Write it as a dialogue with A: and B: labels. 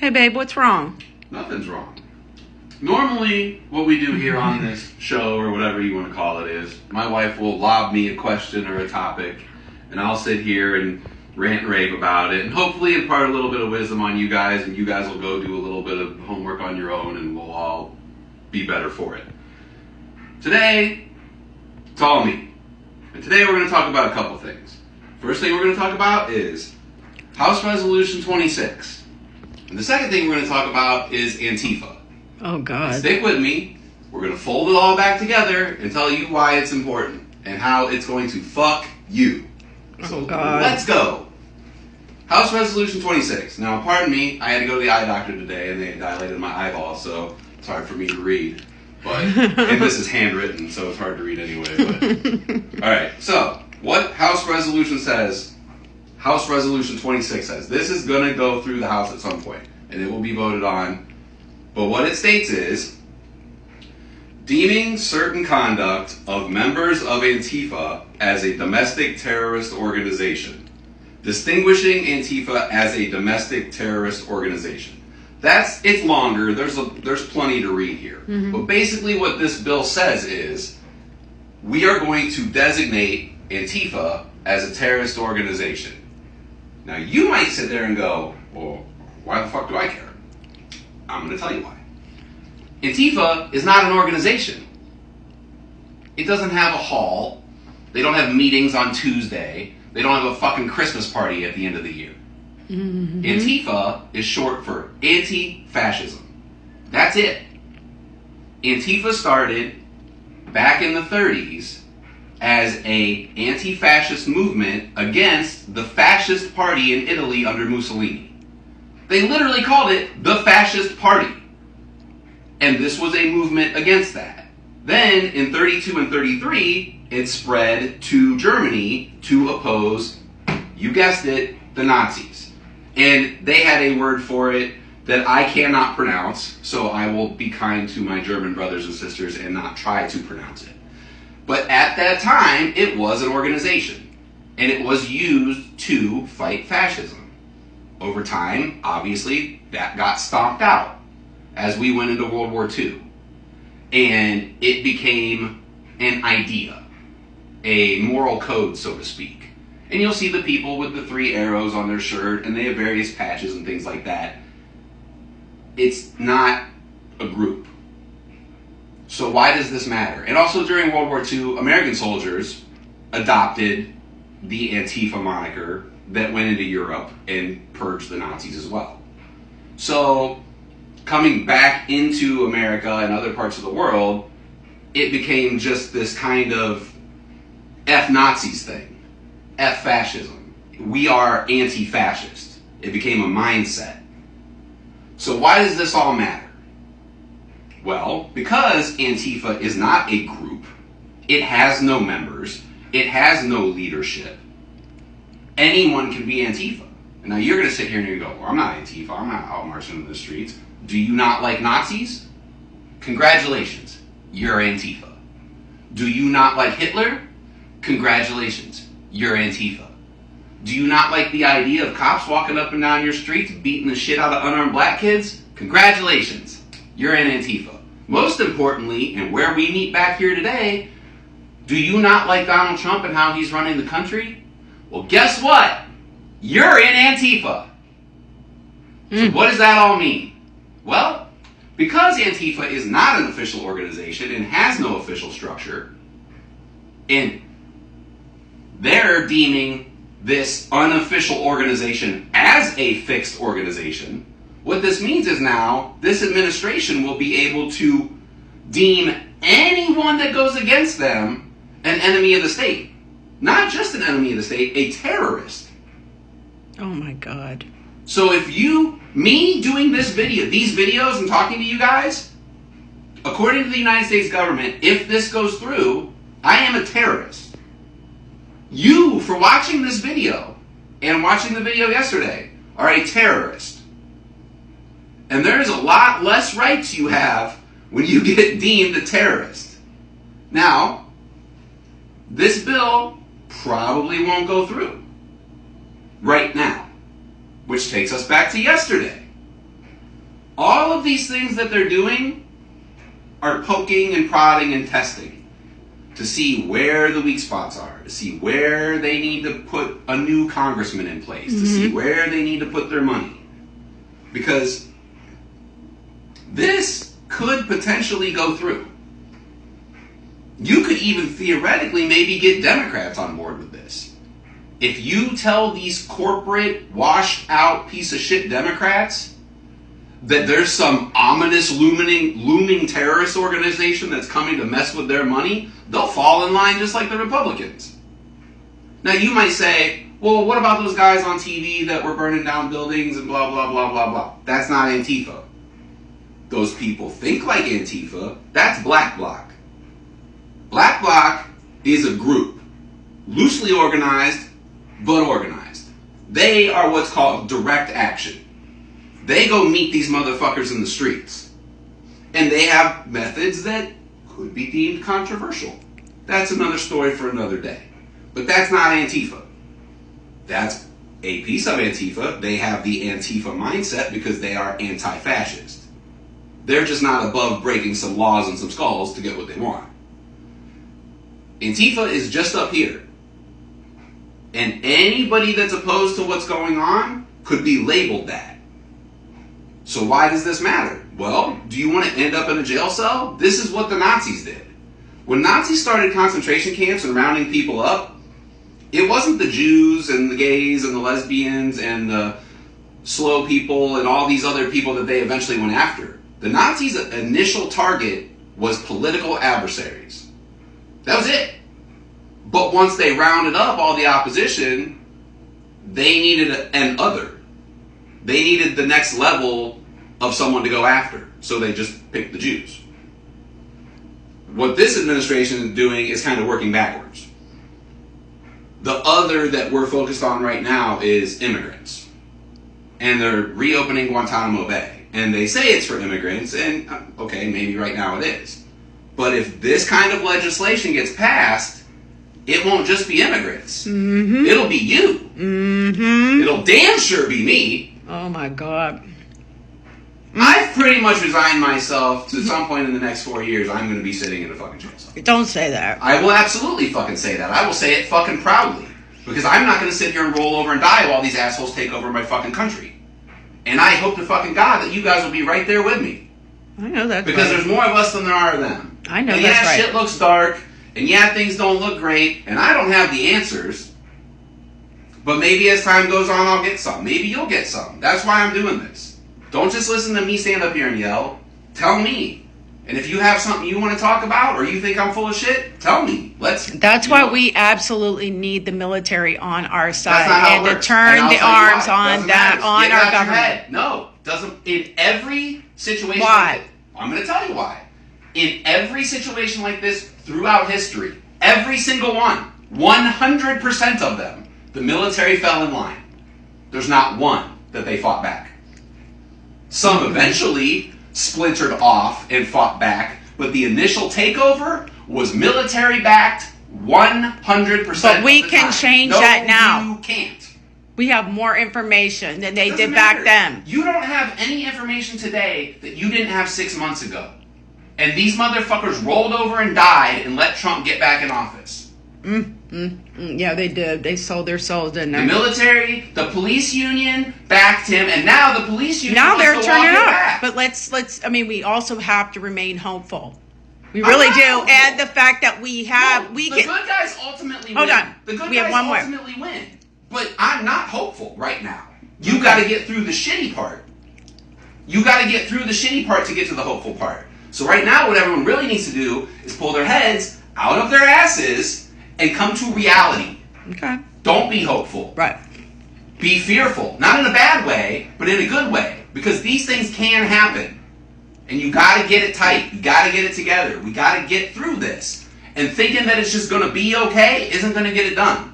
A: Hey, babe, what's wrong?
B: Nothing's wrong. Normally, what we do here on this show, or whatever you want to call it, is my wife will lob me a question or a topic, and I'll sit here and rant and rave about it, and hopefully impart a little bit of wisdom on you guys, and you guys will go do a little bit of homework on your own, and we'll all be better for it. Today, it's all me. And today we're going to talk about a couple things. First thing we're going to talk about is House Resolution 26. And the second thing we're going to talk about is Antifa.
A: Oh, God.
B: Stick with me. We're going to fold it all back together and tell you why it's important and how it's going to fuck you. So
A: God.
B: Let's go. House Resolution 26. Now, pardon me, I had to go to the eye doctor today and they dilated my eyeball, so it's hard for me to read. But and this is handwritten, so it's hard to read anyway. But all right, so what House Resolution says, House Resolution 26 says, this is going to go through the House at some point, and it will be voted on. But what it states is, deeming certain conduct of members of Antifa as a domestic terrorist organization. Distinguishing Antifa as a domestic terrorist organization. It's longer. There's plenty to read here. Mm-hmm. But basically what this bill says is, we are going to designate Antifa as a terrorist organization. Now, you might sit there and go, well, why the fuck do I care? I'm going to tell you why. Antifa is not an organization. It doesn't have a hall. They don't have meetings on Tuesday. They don't have a fucking Christmas party at the end of the year. Mm-hmm. Antifa is short for anti-fascism. That's it. Antifa started back in the 30s as a anti-fascist movement against the fascist party in Italy under Mussolini. They literally called it the fascist party. And this was a movement against that. Then in 32 and 33, it spread to Germany to oppose, you guessed it, the Nazis. And they had a word for it that I cannot pronounce, so I will be kind to my German brothers and sisters and not try to pronounce it. But at that time, it was an organization, and it was used to fight fascism. Over time, obviously, that got stomped out as we went into World War II. And it became an idea, a moral code, so to speak. And you'll see the people with the 3 arrows on their shirt, and they have various patches and things like that. It's not a group. So why does this matter? And also during World War II, American soldiers adopted the Antifa moniker that went into Europe and purged the Nazis as well. So coming back into America and other parts of the world, it became just this kind of F Nazis thing. F fascism. We are anti-fascist. It became a mindset. So why does this all matter? Well, because Antifa is not a group, it has no members, it has no leadership, anyone can be Antifa. And now you're going to sit here and you go, well, I'm not Antifa, I'm not out marching in the streets. Do you not like Nazis? Congratulations, you're Antifa. Do you not like Hitler? Congratulations, you're Antifa. Do you not like the idea of cops walking up and down your streets beating the shit out of unarmed black kids? Congratulations, you're in Antifa. Most importantly, and where we meet back here today, do you not like Donald Trump and how he's running the country? Well, guess what? You're in Antifa. So what does that all mean? Well, because Antifa is not an official organization and has no official structure, and they're deeming this unofficial organization as a fixed organization, what this means is now this administration will be able to deem anyone that goes against them an enemy of the state. Not just an enemy of the state, a terrorist.
A: Oh my God.
B: So if me doing these videos and talking to you guys, according to the United States government, if this goes through, I am a terrorist. You, for watching this video and watching the video yesterday, are a terrorist. And there's a lot less rights you have when you get deemed a terrorist. Now, this bill probably won't go through right now, which takes us back to yesterday. All of these things that they're doing are poking and prodding and testing to see where the weak spots are, to see where they need to put a new congressman in place, to see where they need to put their money. Because this could potentially go through. You could even theoretically maybe get Democrats on board with this. If you tell these corporate, washed out piece of shit Democrats that there's some ominous looming terrorist organization that's coming to mess with their money, they'll fall in line just like the Republicans. Now you might say, well, what about those guys on TV that were burning down buildings and blah, blah, blah, blah, blah? That's not Antifa. Those people think like Antifa. That's Black Bloc. Black Bloc is a group, loosely organized, but organized. They are what's called direct action. They go meet these motherfuckers in the streets. And they have methods that could be deemed controversial. That's another story for another day. But that's not Antifa. That's a piece of Antifa. They have the Antifa mindset because they are anti-fascist. They're just not above breaking some laws and some skulls to get what they want. Antifa is just up here. And anybody that's opposed to what's going on could be labeled that. So why does this matter? Well, do you want to end up in a jail cell? This is what the Nazis did. When Nazis started concentration camps and rounding people up, it wasn't the Jews and the gays and the lesbians and the slow people and all these other people that they eventually went after. The Nazis' initial target was political adversaries. That was it. But once they rounded up all the opposition, they needed an other. They needed the next level of someone to go after. So they just picked the Jews. What this administration is doing is kind of working backwards. The other that we're focused on right now is immigrants. And they're reopening Guantanamo Bay. And they say it's for immigrants, and okay, maybe right now it is. But if this kind of legislation gets passed, it won't just be immigrants. Mm-hmm. It'll be you. Mm-hmm. It'll damn sure be me.
A: Oh my God.
B: I've pretty much resigned myself to some point in the next 4 years, I'm going to be sitting in a fucking jail cell.
A: Don't say that.
B: I will absolutely fucking say that. I will say it fucking proudly. Because I'm not going to sit here and roll over and die while these assholes take over my fucking country. And I hope to fucking God that you guys will be right there with me.
A: I know that's
B: because
A: right.
B: there's more of us than there are of them.
A: I know
B: and
A: that's right.
B: Shit looks dark, and yeah, things don't look great, and I don't have the answers. But maybe as time goes on, I'll get some. Maybe you'll get some. That's why I'm doing this. Don't just listen to me stand up here and yell. Tell me. And if you have something you want to talk about, or you think I'm full of shit, tell me.
A: That's why we absolutely need the military on our side and to
B: works.
A: turn the arms on that on our government.
B: No, doesn't. In every situation
A: why?
B: Like this, I'm going to tell you why. In every situation like this throughout history, every single one, 100% of them, the military fell in line. There's not one that they fought back. Some eventually splintered off and fought back, but the initial takeover was military-backed 100%.
A: But we can change that now.
B: You can't.
A: We have more information than they did back then.
B: You don't have any information today that you didn't have 6 months ago. And these motherfuckers rolled over and died and let Trump get back in office.
A: Yeah, they did. They sold their souls, didn't they?
B: The military, the police union backed him, and now the police union
A: now they're
B: wants to
A: turning
B: walk it
A: up.
B: back.
A: But let's. I mean, we also have to remain hopeful. We really do. And the fact that we have,
B: the good guys ultimately win.
A: Hold on.
B: The good
A: We have
B: guys
A: one more.
B: ultimately win. But I'm not hopeful right now. You got to get through the shitty part. You got to get through the shitty part to get to the hopeful part. So right now, what everyone really needs to do is pull their heads out of their asses and come to reality.
A: Okay.
B: Don't be hopeful.
A: Right.
B: Be fearful. Not in a bad way, but in a good way. Because these things can happen. And you got to get it tight. You got to get it together. We got to get through this. And thinking that it's just going to be okay isn't going to get it done.